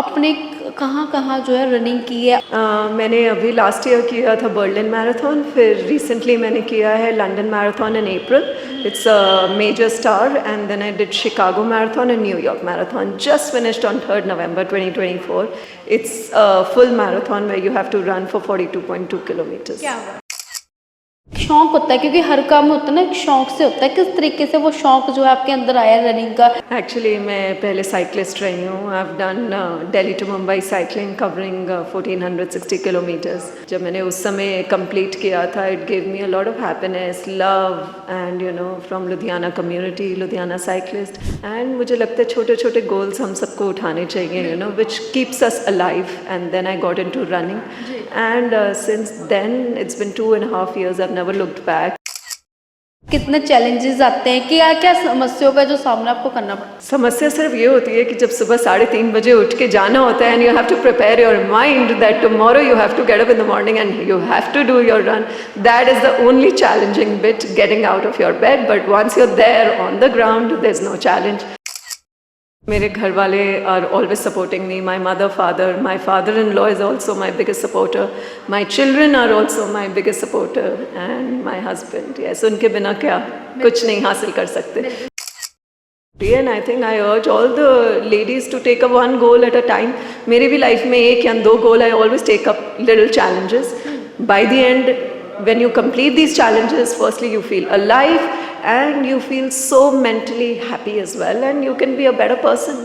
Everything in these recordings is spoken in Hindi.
आपने कहाँ कहाँ जो है रनिंग की है? मैंने अभी लास्ट ईयर किया था बर्लिन मैराथन, फिर रिसेंटली मैंने किया है London marathon in April. It's a major star, and then I did Chicago Marathon and New York Marathon. Just finished on 3rd November 2024. It's a full marathon where you have to run for 42.2 kilometers. क्या बात, शौक होता है क्योंकि हर काम होता है ना एक शौक से होता है, किस तरीके से वो शौक जो है आपके अंदर आया रनिंग का? एक्चुअली मैं पहले साइकिलिस्ट रही हूँ. I have done Delhi to Mumbai cycling covering 1460 kilometres. जब मैंने उस समय कंप्लीट किया था, it give me a lot of happiness, love, and you know from Ludhiana community, Ludhiana cyclist. And मुझे लगता है छोटे छोटे गोल्स हम सबको उठाने चाहिए, you know, which keeps us alive. And then I got into running, and since then it's been 2.5 years. I've never looked back. कितने चैलेंजेस आते हैं, क्या क्या समस्याओं का जो सामना आपको करना पड़ता है? समस्या सिर्फ ये होती है कि जब सुबह 3:30 बजे उठ के जाना होता है, and you have to prepare your mind that tomorrow you have to get up in the morning and you have to do your run. That is the only challenging bit, getting out of your bed. But once you are there on the ground, there is no challenge. मेरे घर वाले are always supporting me. My mother, father, my father in law is also my biggest supporter. My children are also my biggest supporter, and my husband. Yes, उनके बिना क्या कुछ नहीं हासिल कर सकते. And I think I urge all the ladies to take up one goal at a time. मेरी भी लाइफ में 1 या 2 goal, I always take up little challenges. By the end, when you complete these challenges, firstly you feel alive, and you feel so mentally happy as well, and you can be a better person.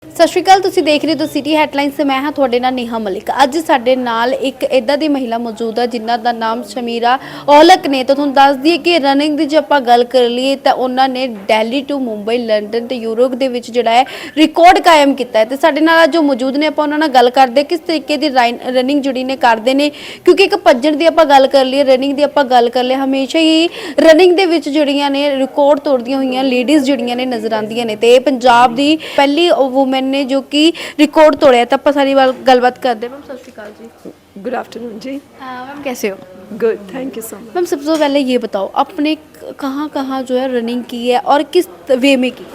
ਸਤਿ ਸ਼੍ਰੀ ਅਕਾਲ, ਤੁਸੀਂ ਦੇਖ ਰਹੇ ਹੋ ਸਿਟੀ ਹੈਡਲਾਈਨਸ ਤੇ ਮੈਂ ਹਾਂ ਤੁਹਾਡੇ ਨਾਲ ਨੇਹਾ ਮਲਿਕ. ਅੱਜ ਸਾਡੇ ਨਾਲ ਇੱਕ ਇਦਾਂ ਦੀ ਮਹਿਲਾ ਮੌਜੂਦ ਹੈ ਜਿਨ੍ਹਾਂ ਦਾ ਨਾਮ ਸ਼ਮੀਰਾ ਔਲਖ ਨੇ. ਤਾਂ ਤੁਹਾਨੂੰ ਦੱਸ ਦਈਏ ਕਿ ਰਨਿੰਗ ਦੀ ਜੇ ਆਪਾਂ ਗੱਲ ਕਰ ਲਈਏ ਤਾਂ ਉਹਨਾਂ ਨੇ ਦਿੱਲੀ ਟੂ ਮੁੰਬਈ, ਲੰਡਨ ਤੇ ਯੂਰਪ ਦੇ ਵਿੱਚ ਜਿਹੜਾ ਹੈ ਰਿਕਾਰਡ ਕਾਇਮ ਕੀਤਾ ਹੈ. ਤੇ ਸਾਡੇ ਨਾਲ ਅੱਜ ਜੋ ਮੌਜੂਦ ਨੇ ਆਪਾਂ ਉਹਨਾਂ ਨਾਲ ਗੱਲ ਕਰਦੇ ਕਿਸ ਤਰੀਕੇ ਦੀ ਰਨਿੰਗ ਜਿਹੜੀ ਨੇ ਕਰਦੇ ਨੇ, ਕਿਉਂਕਿ ਇੱਕ ਭੱਜਣ ਦੀ ਆਪਾਂ ਗੱਲ ਕਰ ਲਈਏ, ਰਨਿੰਗ ਦੀ ਆਪਾਂ ਗੱਲ ਕਰ ਲਈਏ, ਹਮੇਸ਼ਾ ਹੀ ਰਨਿੰਗ ਦੇ ਵਿੱਚ ਜਿਹੜੀਆਂ ਨੇ ਰਿਕਾਰਡ ਤੋੜਦੀਆਂ ਹੋਈਆਂ ਲੇਡੀਜ਼ ਜਿਹੜੀਆਂ ਨੇ ਨਜ਼ਰ ਆਉਂਦੀਆਂ ਨੇ. ਤੇ ਇਹ ਪੰਜਾਬ ਦੀ ਪਹਿਲੀ ਵੂਮਨ ने जो कि रिकॉर्ड तोड़े तो आप सारी गलबात कर दे. मैम सत श्री अकाल जी. गुड आफ्टरनून जी. मैम कैसे हो? Good, thank you so much. Ma'am सबसे पहले ये बताओ आपने कहाँ कहाँ जो है रनिंग की है और किस वे में की?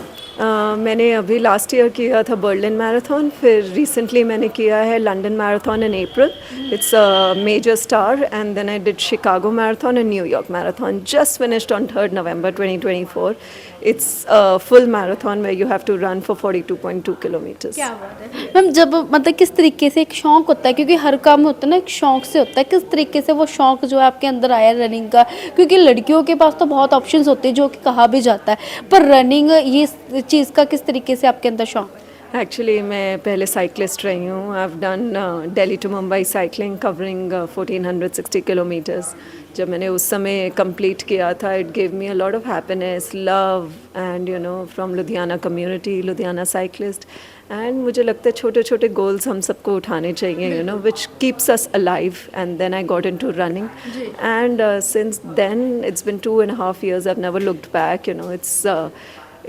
मैंने अभी लास्ट ईयर किया था बर्लिन मैराथन, फिर रिसेंटली मैंने किया है London marathon in April. It's a major star, and then I did Chicago marathon and New York marathon. Just finished on 3rd November 2024. It's a full marathon where you have to run for 42.2 kilometers. क्या बात है. मैम जब मतलब किस तरीके से एक शौक होता है, क्योंकि हर काम होता है ना एक शौक से होता है, किस तरीके से वो शौक जो है आपके अंदर आया रनिंग का? क्योंकि लड़कियों के पास तो बहुत ऑप्शंस होते हैं जो कि कहा भी जाता है, पर रनिंग ये चीज़ का किस तरीके से आपके अंदर शौक? एक्चुअली मैं पहले साइकिलिस्ट रही हूँ. I have done Delhi to Mumbai cycling covering 1460 kilometres. जब मैंने उस समय कंप्लीट किया था, it give me a lot of happiness, love, and you know from Ludhiana community, Ludhiana cyclist. And मुझे लगता है छोटे छोटे गोल्स हम सबको उठाने चाहिए, you know, which keeps us alive. And then I got into running, and since then it's been 2.5 years. I've never looked back, you know.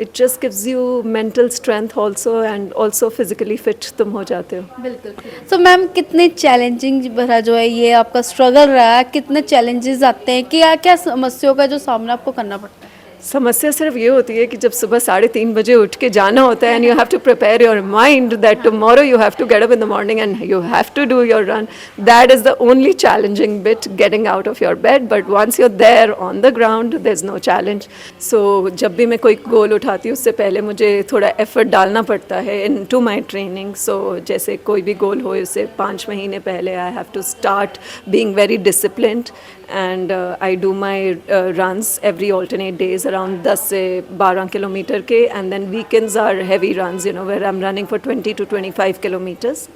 It just gives you mental strength also, and also physically fit तुम हो जाते हो. बिल्कुल. सो मैम कितने चैलेंजिंग भरा जो है ये आपका स्ट्रगल रहा है, कितने चैलेंजेस आते हैं, क्या क्या समस्याओं का जो सामना आपको करना पड़ता है? समस्या सिर्फ ये होती है कि जब सुबह 3:30 बजे उठ के जाना होता है, and you have to prepare your mind that tomorrow you have to get up in the morning and you have to do your run. That is the only challenging bit, getting out of your bed. But once you are there on the ground, there is no challenge. So जब भी मैं कोई गोल उठाती हूँ, उससे पहले मुझे थोड़ा एफर्ट डालना पड़ता है इन टू माई ट्रेनिंग. सो जैसे कोई भी गोल हो, उससे 5 महीने पहले I have to start being very disciplined, and I do my runs every alternate days around 10 से 12 किलोमीटर के. And then weekends are heavy runs, you know, where I am running for 20 to 25 kilometres.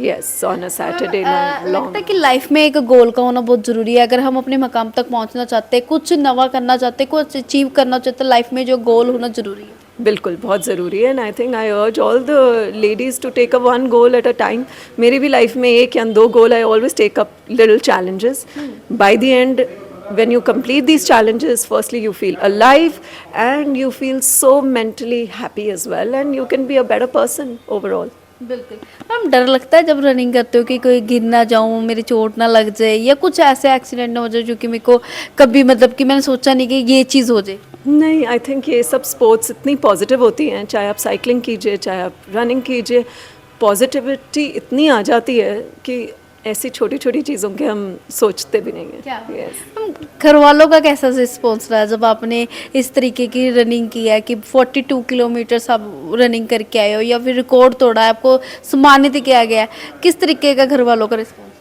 Yes, on a Saturday long. लगता है कि लाइफ में एक गोल का होना बहुत ज़रूरी है. अगर हम अपने मकाम तक पहुंचना चाहते हैं, कुछ नवा करना चाहते हैं, कुछ अचीव करना चाहते हैं, लाइफ में जो गोल होना ज़रूरी है. बिल्कुल, बहुत ज़रूरी है. And I think I urge all the ladies to take up one goal at a time. मेरी भी लाइफ में 1 या 2 goal, I always take up little challenges. By the end, when you complete these challenges, firstly you feel alive, and you feel so mentally happy as well, and you can be a better person overall. बिल्कुल. मैम डर लगता है जब रनिंग करते हो कि कोई गिर ना जाऊँ, मेरी चोट ना लग जाए, या कुछ ऐसे एक्सीडेंट ना हो जाए जो कि मेरे को कभी मतलब कि मैंने सोचा नहीं कि ये चीज़ हो जाए? नहीं, आई थिंक ये सब स्पोर्ट्स इतनी पॉजिटिव होती हैं, चाहे आप साइकिलिंग कीजिए, चाहे आप रनिंग कीजिए. पॉजिटिविटी इतनी आ जाती है कि ऐसी छोटी छोटी चीज़ों के हम सोचते भी नहीं क्या हैं. Yes. घर वालों का कैसा रिस्पॉन्स रहा जब आपने इस तरीके की रनिंग की है कि 42 किलोमीटर आप रनिंग करके आए हो या फिर रिकॉर्ड तोड़ा है, आपको सम्मानित किया गया है, किस तरीके का घर वालों का रिस्पॉन्स है?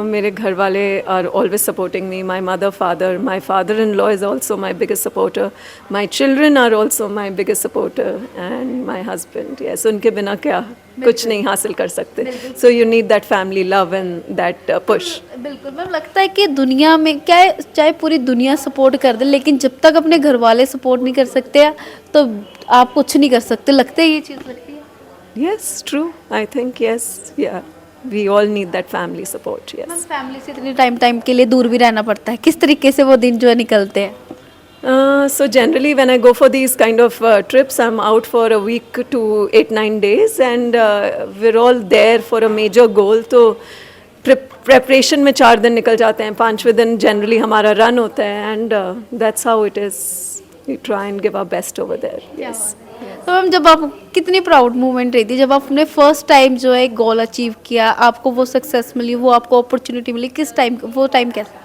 मेरे घर वाले are always supporting me. My mother father, my father in law is also my biggest supporter. My children are also my biggest supporter and my husband. Yes, उनके बिना क्या कुछ नहीं हासिल कर सकते. So you need that family love and that push. बिल्कुल मैम, लगता है कि दुनिया में क्या है, चाहे पूरी दुनिया सपोर्ट कर दे लेकिन जब तक अपने घर वाले सपोर्ट नहीं कर सकते हैं तो आप कुछ नहीं कर सकते. लगता है ये चीज़ लगती है? Yes, true. I think yes, yeah. We all need that family support. Ma'am Yes. Family से इतने टाइम के लिए दूर भी रहना पड़ता है, किस तरीके से वो दिन जो है निकलते हैं? So generally, when I go for these kind of trips, I'm out for a week to 8-9 days, and we're all there for a major goal. तो preparation में 4 दिन निकल जाते हैं. 5वें दिन generally हमारा run होता है, and that's how it is. We try and give our best over there. Yes. तो मैम जब आप कितनी प्राउड मोमेंट रही थी जब आपने फर्स्ट टाइम जो है गोल अचीव किया, आपको वो सक्सेस मिली, वो आपको अपॉर्चुनिटी मिली, किस टाइम वो टाइम कैसा?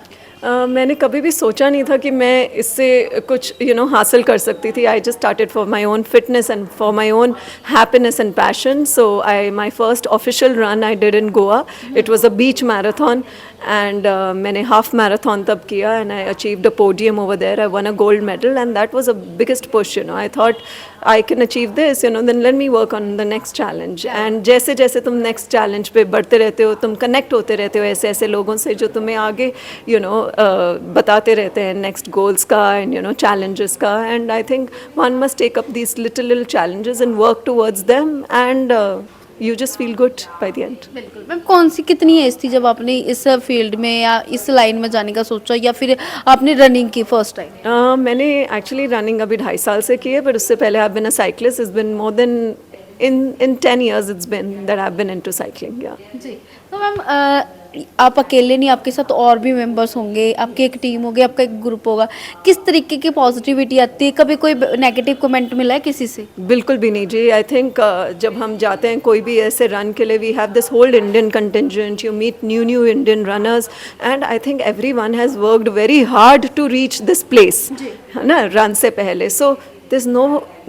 मैंने कभी भी सोचा नहीं था कि मैं इससे कुछ हासिल कर सकती थी. I just started for my own fitness and for my own happiness and passion. So my first official run I did in Goa. It was a beach marathon and मैंने हाफ मैराथन तब किया and I achieved a podium over there. I won a gold medal and that was a biggest push. I thought I can achieve this, then let me work on the next challenge. And जैसे जैसे तुम नेक्स्ट चैलेंज पे बढ़ते रहते हो, तुम कनेक्ट होते रहते हो ऐसे ऐसे लोगों से जो तुम्हें आगे बताते रहते हैं नेक्स्ट गोल्स का एंड चैलेंजेस का. And I think one must take up these little challenges and work towards them and you just feel good by the end. बिल्कुल मैम, कौन सी कितनी एज थी जब आपने इस फील्ड में या इस लाइन में जाने का सोचा या फिर आपने रनिंग की फर्स्ट टाइम? मैंने एक्चुअली रनिंग अभी 2.5 साल से की है, बट उससे पहले I have been a cyclist. It's been more than in 10 years it's been that I've been into cycling. Yeah. जी, तो मैम आप अकेले नहीं, आपके साथ और भी मेंबर्स होंगे, आपकी एक टीम होगी, आपका एक ग्रुप होगा, किस तरीके की पॉजिटिविटी आती है? कभी कोई नेगेटिव कमेंट मिला है किसी से? बिल्कुल भी नहीं जी. आई थिंक जब हम जाते हैं कोई भी ऐसे रन के लिए, we have this whole Indian contingent. You meet new Indian runners and I think everyone has worked very hard to reach this place, है ना, रन से पहले. सो there's no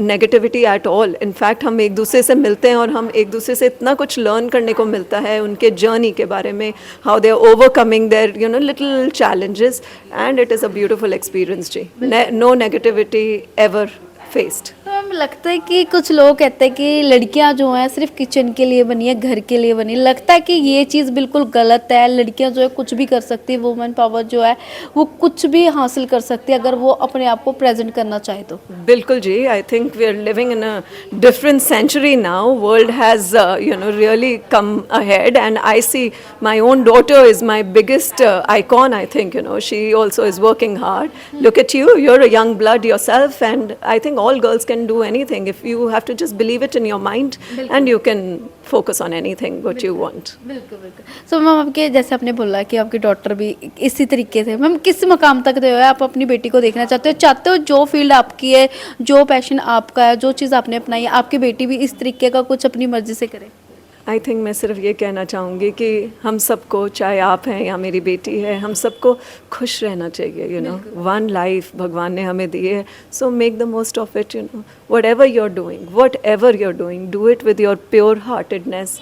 negativity at all. In fact हम एक दूसरे से मिलते हैं और हम एक दूसरे से इतना कुछ लर्न करने को मिलता है उनके जर्नी के बारे में, how they are overcoming their little challenges, and it is a beautiful experience ji. No negativity ever faced. तो मैम लगता है कि कुछ लोग कहते हैं कि लड़कियां जो हैं सिर्फ किचन के लिए बनी है, घर के लिए बनी. लगता है कि ये चीज़ बिल्कुल गलत है. लड़कियां जो है कुछ भी कर सकती है, वुमेन पावर जो है वो कुछ भी हासिल कर सकती है अगर वो अपने आप को प्रेजेंट करना चाहे तो. बिल्कुल जी. I think we are living in a different century now. World has really come ahead and I see my own daughter is my biggest icon. I think she also is working hard. Look at you, you are a young blood yourself and I think all girls can do anything if you have to just believe it in your mind and you can focus on anything what you want. बिल्कुल बिल्कुल. सो मैम आपके जैसे आपने बोला कि आपकी डॉटर भी इसी तरीके से, मैम किस मकाम तक गए हो आप अपनी बेटी को देखना चाहते हो जो फील्ड आपकी है, जो पैशन आपका है, जो चीज़ आपने अपनाई है, आपकी बेटी भी इस तरीके का कुछ अपनी मर्जी से करे? आई थिंक मैं सिर्फ ये कहना चाहूँगी कि हम सबको, चाहे आप हैं या मेरी बेटी है, हम सबको खुश रहना चाहिए. वन लाइफ भगवान ने हमें दी है. So make the most of it. Whatever you are doing, do it with your pure heartedness.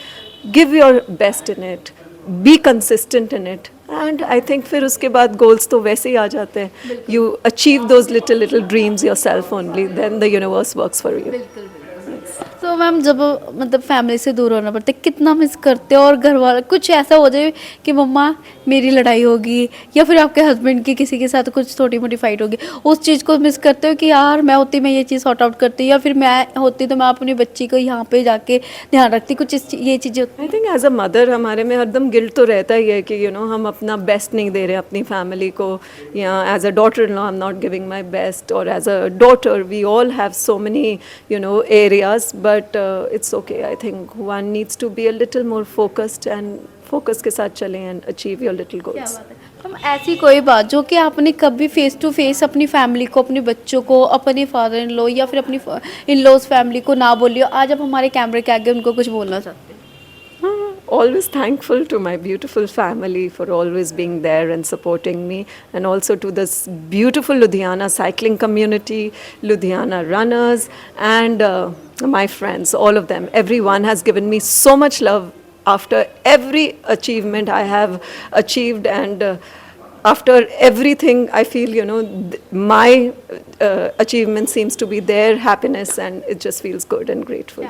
Give your best in it. Be consistent in it. And I think फिर उसके बाद गोल्स तो वैसे ही आ जाते हैं. You achieve those little dreams yourself only, then the universe works for you. तो मैम जब मतलब फैमिली से दूर होना पड़ता है, कितना मिस करते हो? और घर वाले कुछ ऐसा हो जाए कि मम्मा मेरी लड़ाई होगी या फिर आपके हस्बैंड की किसी के साथ कुछ छोटी मोटी फाइट होगी, उस चीज़ को मिस करते हो कि यार मैं होती मैं ये चीज़ सॉर्ट आउट करती, या फिर मैं होती तो मैं अपनी बच्ची को यहाँ पे जाके ध्यान रखती, कुछ ये चीज़ें? I think as a mother हमारे में हरदम गिल्ट तो रहता ही है कि हम अपना बेस्ट नहीं दे रहे अपनी फैमिली को, या as a daughter in law I am not giving my best, और as a daughter we all have so many areas. But it's okay. I think one needs to be a little more focused and focus के साथ चलें and achieve your little goals. हम ऐसी कोई बात जो कि आपने कभी फेस टू फेस अपनी फैमिली को, अपने बच्चों को, अपने फादर इन लॉ या फिर अपनी इन लॉज फैमिली को ना बोलियो, आज आप हमारे कैमरे के आगे उनको कुछ बोलना चाहते हैं? always thankful to my beautiful family for always being there and supporting me, and also to this beautiful Ludhiana cycling community, Ludhiana runners, and my friends, all of them. Everyone has given me so much love after every achievement I have achieved, and after everything I feel, my achievement seems to be their happiness, and it just feels good and grateful.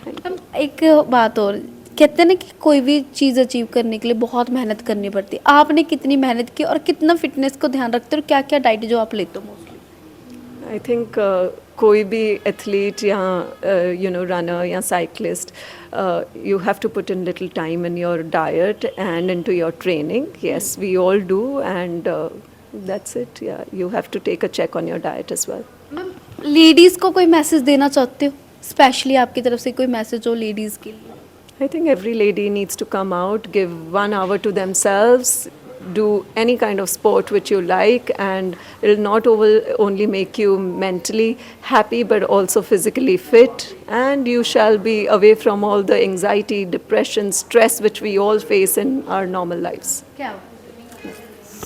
Thank you. एक बात और, कहते हैं ना कि कोई भी चीज़ अचीव करने के लिए बहुत मेहनत करनी पड़ती है, आपने कितनी मेहनत की और कितना फिटनेस को ध्यान रखते हो और क्या क्या डाइट जो आप लेते हो मोस्टली? आई थिंक कोई भी एथलीट या रनर या cyclist, you have to put in little time in your diet and into your training. Yes, we all do, and that's it. Yeah, you have to take a check on your diet as well. Ma'am, ladies को कोई मैसेज देना चाहते हो, स्पेशली आपकी तरफ से कोई मैसेज हो लेडीज़ के लिए? I think every lady needs to come out, give 1 hour to themselves, do any kind of sport which you like, and it'll not only make you mentally happy but also physically fit, and you shall be away from all the anxiety, depression, stress which we all face in our normal lives.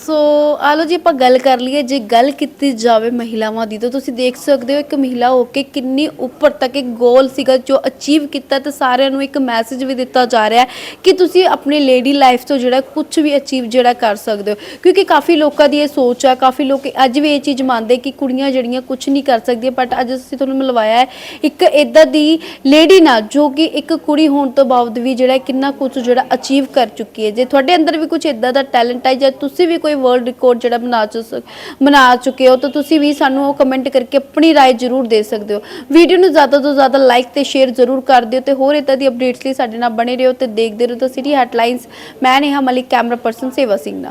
ਸੋ ਆ ਲਓ ਜੀ, ਆਪਾਂ ਗੱਲ ਕਰ ਲਈਏ ਜੇ ਗੱਲ ਕੀਤੀ ਜਾਵੇ ਮਹਿਲਾਵਾਂ ਦੀ ਤਾਂ ਤੁਸੀਂ ਦੇਖ ਸਕਦੇ ਹੋ ਇੱਕ ਮਹਿਲਾ ਹੋ ਕੇ ਕਿੰਨੀ ਉੱਪਰ ਤੱਕ ਇੱਕ ਗੋਲ ਸੀਗਾ ਜੋ ਅਚੀਵ ਕੀਤਾ, ਤੇ ਸਾਰਿਆਂ ਨੂੰ ਇੱਕ ਮੈਸੇਜ ਵੀ ਦਿੱਤਾ ਜਾ ਰਿਹਾ ਹੈ ਕਿ ਤੁਸੀਂ ਆਪਣੀ ਲੇਡੀ ਲਾਈਫ ਤੋਂ ਜਿਹੜਾ ਕੁਝ ਵੀ ਅਚੀਵ ਜਿਹੜਾ ਕਰ ਸਕਦੇ ਹੋ, ਕਿਉਂਕਿ ਕਾਫੀ ਲੋਕਾਂ ਦੀ ਇਹ ਸੋਚ ਆ, ਕਾਫੀ ਲੋਕ ਅੱਜ ਵੀ ਇਹ ਚੀਜ਼ ਮੰਨਦੇ ਕਿ ਕੁੜੀਆਂ ਜਿਹੜੀਆਂ ਕੁਝ ਨਹੀਂ ਕਰ ਸਕਦੀਆਂ, ਬਟ ਅੱਜ ਅਸੀਂ ਤੁਹਾਨੂੰ ਮਿਲਵਾਇਆ ਹੈ ਇੱਕ ਇੱਦਾਂ ਦੀ ਲੇਡੀ ਨਾਲ ਜੋ ਕਿ ਇੱਕ ਕੁੜੀ ਹੋਣ ਤੋਂ ਬਾਵਜੂਦ ਵੀ ਜਿਹੜਾ ਕਿੰਨਾ ਕੁਝ ਜਿਹੜਾ ਅਚੀਵ ਕਰ ਚੁੱਕੀ ਹੈ। ਜੇ ਤੁਹਾਡੇ ਅੰਦਰ ਵੀ ਕੁਝ ਇੱਦਾਂ ਦਾ ਟੈਲੈਂਟ ਹੈ ਜਾਂ ਤੁਸੀਂ ਵੀ ਕੋਈ ਵਰਲਡ ਰਿਕਾਰਡ ਜਿਹੜਾ ਬਣਾ ਚੁੱਕੇ ਹੋ ਤਾਂ ਤੁਸੀਂ ਵੀ ਸਾਨੂੰ ਉਹ ਕਮੈਂਟ ਕਰਕੇ ਆਪਣੀ ਰਾਏ ਜ਼ਰੂਰ ਦੇ ਸਕਦੇ ਹੋ। ਵੀਡੀਓ ਨੂੰ ਜ਼ਿਆਦਾ ਤੋਂ ਜ਼ਿਆਦਾ ਲਾਈਕ ਤੇ ਸ਼ੇਅਰ ਜ਼ਰੂਰ ਕਰ ਦਿਓ, ਤੇ ਹੋਰ ਇੱਦਾਂ ਦੀ ਅਪਡੇਟਸ ਲਈ ਸਾਡੇ ਨਾਲ ਬਣੇ ਰਹੋ ਤੇ ਦੇਖਦੇ ਰਹੋ ਤਾਂ ਸਿਟੀ ਹੈਡਲਾਈਨਸ। ਮੈਂ ਨੇਹਾ ਮਲਿਕ, ਕੈਮਰਾ ਪਰਸਨ ਸੇਵਾ ਸਿੰਘ ਨਾਲ।